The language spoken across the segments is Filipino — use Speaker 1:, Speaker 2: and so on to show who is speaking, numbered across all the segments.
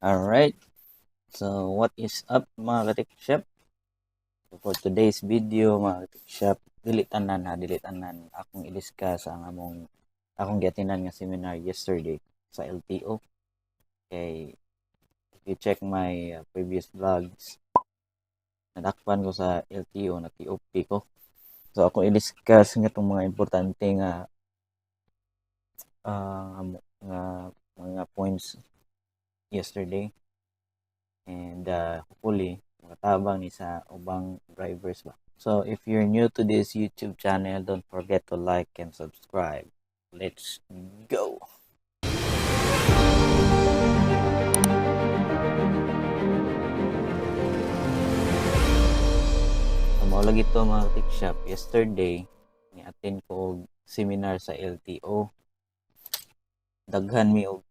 Speaker 1: Alright, so what is up mga katik shop? So for today's video mga katik shop, dili tanan akong i-discuss ang akong giatinan nga seminar yesterday sa LTO. Kay if you check my previous vlogs, nadakpan ko sa LTO na TOP ko. So ako i-discuss nga itong mga importante uh, nga mga points yesterday. And hopefully makatabang ni sa ubang drivers ba. So if you're new to this YouTube channel, don't forget to like and subscribe. Let's go. So mao lagi to mga tech shop. Yesterday ni-attend ko og seminar sa LTO. Daghan mi og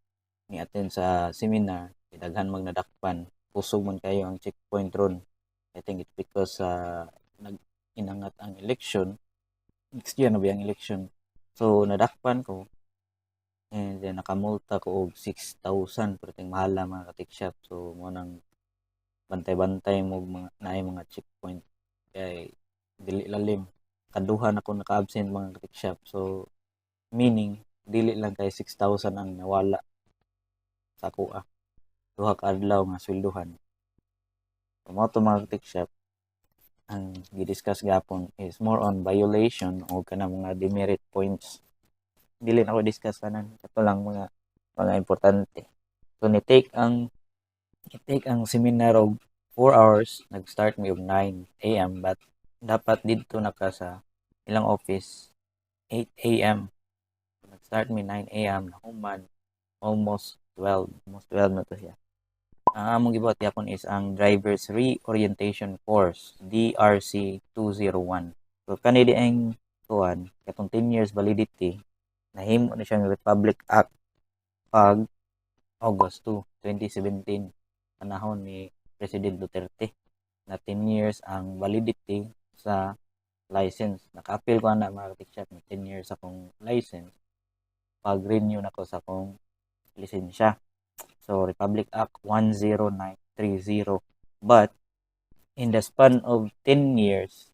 Speaker 1: ni-attend sa seminar, daghan magnadakpan. Kusog man kayo ang checkpoint ron. I think it's because nag-inangat ang election. Next year na ba ang election? So, nadakpan ko. And then, nakamulta ko og 6,000. Pero ting mahala mga ka-tech shop. So, mo nang bantay-bantay mo naay mga checkpoint. Kaya, dili lalim. Kaduhan ako naka-absent mga ka-tech shop. So, meaning, dili lang kay 6,000 ang nawala sa kuha. Duha ka adlaw nga sweldohan. So, mo to mga ka-tech shop, ang gidiscuss gapon is more on violation o kana mga demerit points. Dili na ako discuss kanan. Ito lang mga importante. So ni-take ang seminar og 4 hours, nag-start mi og 9 AM but dapat didto na ka sa ilang office 8 AM. Nag-start mi 9 AM na human almost 12 na to siya. Ang among gibuhat yapon is ang Driver's Reorientation Course, DRC 201. So kani di ang tuwan, katong 10 years validity, nahimo na siyang Republic Act pag August 2, 2017, panahon ni President Duterte, na 10 years ang validity sa license. Naka-appeal ko na mga katikshop na 10 years akong license. Pag-renew na ko sa akong lisensya. So, Republic Act 10930. But, in the span of 10 years,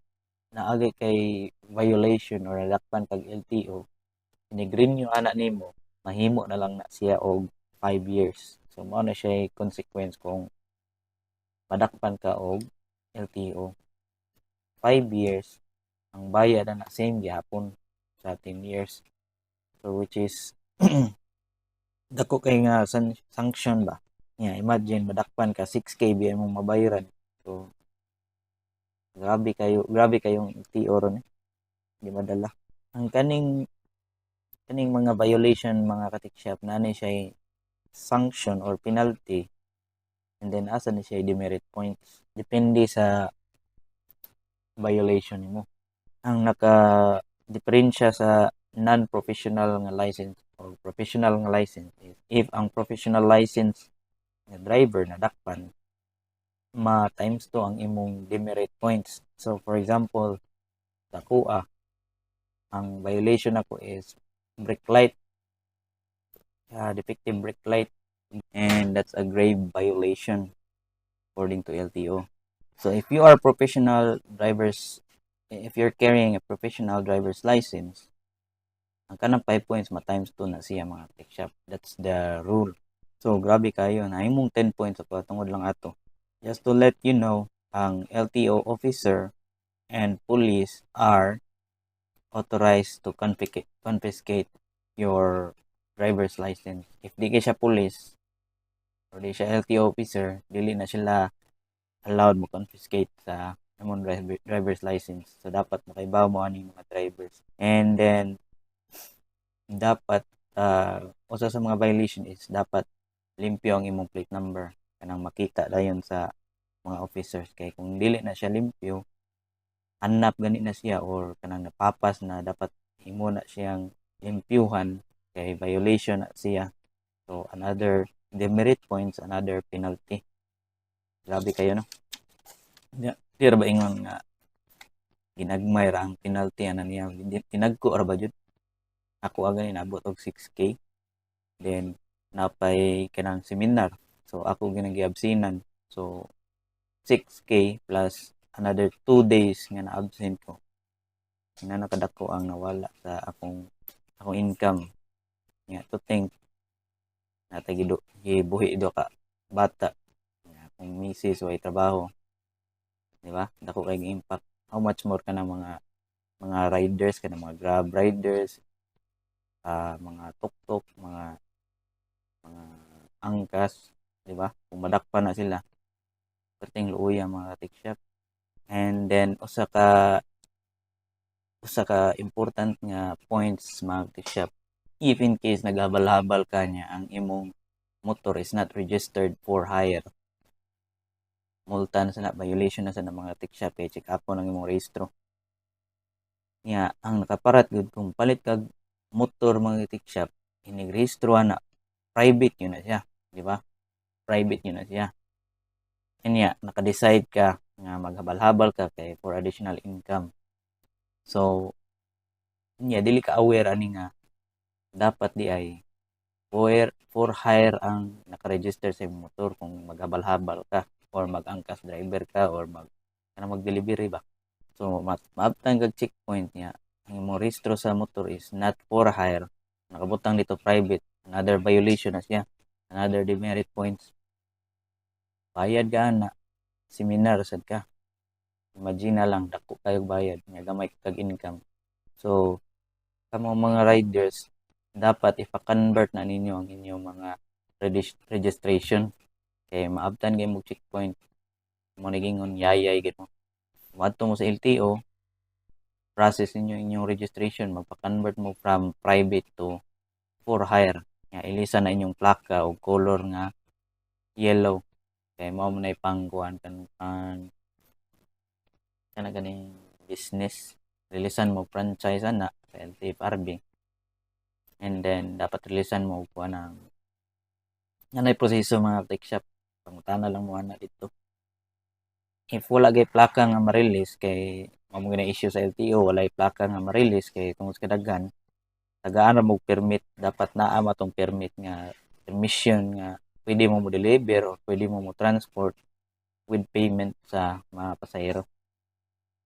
Speaker 1: naagay kay violation or nadakpan kag LTO, ini-renew anak nimo, mahimo na lang na siya og 5 years. So, mao na siya consequence kung madakpan ka og LTO. 5 years, ang bayad na same gihapon sa 10 years. So, which is dako kay nga sanction ba. Yeah, imagine madakpan ka 6K biya mong mabayaran. So grabe kayong LTO ron. Di madala. Ang kaning mga violation mga katik shop na ni siya sanction or penalty, and then asa ni siya demerit points depende sa violation nimo. Ang naka diferensya sa non-professional nga license or professional nga license is if ang professional license nga driver na dakpan, ma-times to ang imong demerit points. So for example, sa kuha, ang violation ako is brake light, defective brake light, and that's a grave violation according to LTO. So if you are if you're carrying a professional driver's license, ang kanang 5 points ma-times 2 na siya mga tech shop. That's the rule. So grabe kayo na imong 10 points sa patungod lang ato. Just to let you know, ang LTO officer and police are authorized to confiscate your driver's license. If di kay siya police or di siya LTO officer, dili na sila allowed mo confiscate sa imong driver's license. So dapat makaibaw mo ani mga drivers. And then dapat usa sa mga violation is dapat limpyo ang imong plate number kanang makita dayon sa mga officers. Kay kung dili na siya limpyo, hanap gani na siya or kanang napapas na dapat imo na siyang limpyuhan, kay violation na siya. So another demerit points, another penalty. Grabe kayo no. Di ra ba ingon nga ginagmay ra ang penalty ana niya, tinagko ra ba jud? Ako aga ni nabot og 6K. Then napay kanang seminar. So ako ginagiabsinan. So 6K plus another 2 days nga na-absent ko. Na nakadako ang nawala sa akong income. Nga to think natay gibuhi do ka bata. Nga kung misis way trabaho, di ba? Dako kay impact. How much more ka ng mga riders ka ng mga Grab riders, mga tuk-tuk, mga angkas, di ba? Kung madakpan na sila, perting luoy ang mga take shop. And then usa ka important nga points mga take shop. If in case naghabal-habal ka niya ang imong motor is not registered for hire, multa na sana, violation na sana mga take shop, check up po ng imong rehistro. Nya ang nakaparat gud kung palit kag motor mga take shop, inirehistro na private yun na siya, di ba? Private yun na siya. Nya naka-decide ka nga maghabal-habal ka kay for additional income. So nya dili ka aware ani nga dapat di ay for hire ang naka-register sa imong motor kung maghabal-habal ka or mag-angkas driver ka or mag-delivery ba. So maabtan kag checkpoint niya ang imong rehistro sa motor is not for hire, nakabutang dito private, another violation na siya, another demerit points. Bayad ka na seminar sad ka, imagine na lang dako kayo bayad nya gamay kag income. So kamo mga riders dapat ipa-convert na ninyo ang inyong mga registration kay maabtan kay mo checkpoint mo nagingon yayay gid mo. Moadto mo sa LTO, process ninyo inyong registration, magpa-convert mo from private to for hire. Nga ilisa na inyong plaka o color nga yellow. Kay mao mo na ipangkuan kana ganing business. Rilisan mo franchise na sa LTFRB. And then dapat rilisan mo kuan ang nanay proseso mga take shop. Pangutana lang mo ana dito. If wala gay plaka nga ma-release kay mao mo issue sa LTO, wala plaka nga ma-release kay tungod sa kadaghan tagaan ra mo permit, dapat naa matong permit nga permission nga pwede mo deliver o pwede mo transport with payment sa mga pasahero.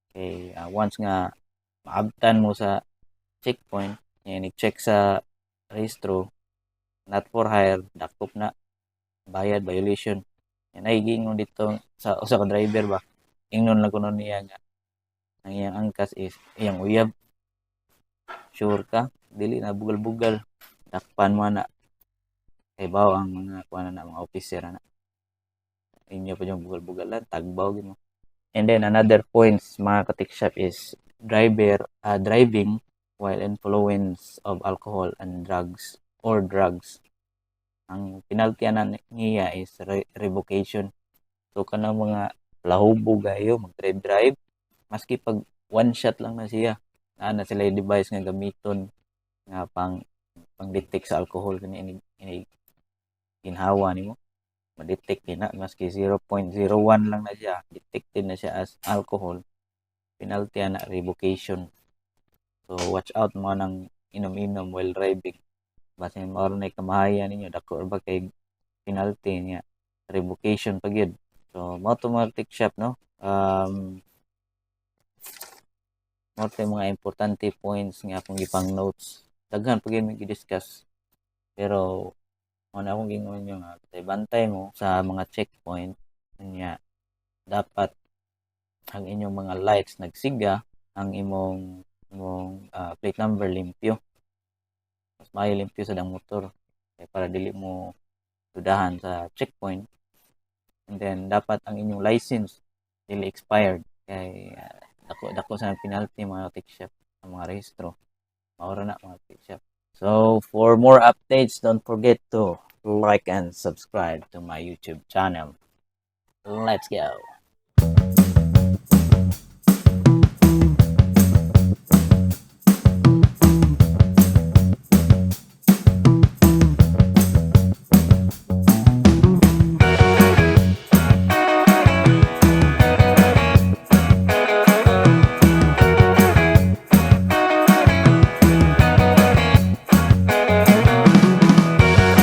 Speaker 1: Okay, once nga maabtan mo sa checkpoint, yan i-check sa rehistro, not for hire, dakop na, bayad, violation. Yan ay gingon dito sa usa ka driver ba. Ingnon lang kuno niya nga ang iyang angkas is iyang uyab. Sure ka, dili na bugal-bugal. Dakpan mo na. Kay bawo ang mga kuan na mga officer na. Inyo pa yung bugal-bugalan, tagbaw gid mo. And then another points mga ka-take shop is driving while influence of alcohol and drugs or drugs. Ang penalty na niya is revocation. So kanang mga lahubog gayo mag-drive maski pag one shot lang na siya. Na sila yung device nga gamiton nga pang-detect sa alcohol kani ini ginhawa nimo. Ma-detect din na maski 0.01 lang na siya, detected na siya as alcohol, penalty na revocation. So watch out mo nang inom-inom while driving. Basta mao na kamahayan ninyo dako ba kay penalty niya revocation pa gyud. So mao to mga take shop no. Mao to mga importante points nga akong gipang notes. Daghan pa gyud gi-discuss. Pero ano akong gingon nyo nga, bantay mo sa mga checkpoint, niya dapat ang inyong mga lights nagsiga, ang imong plate number limpyo. Mas maayo limpyo sa dang motor. Kaya para dili mo dudahan sa checkpoint. And then, dapat ang inyong license dili expired. Kaya dako sa penalty mga take shop, ang mga rehistro. Maura na mga take shop. So, for more updates, don't forget to like and subscribe to my YouTube channel. Let's go.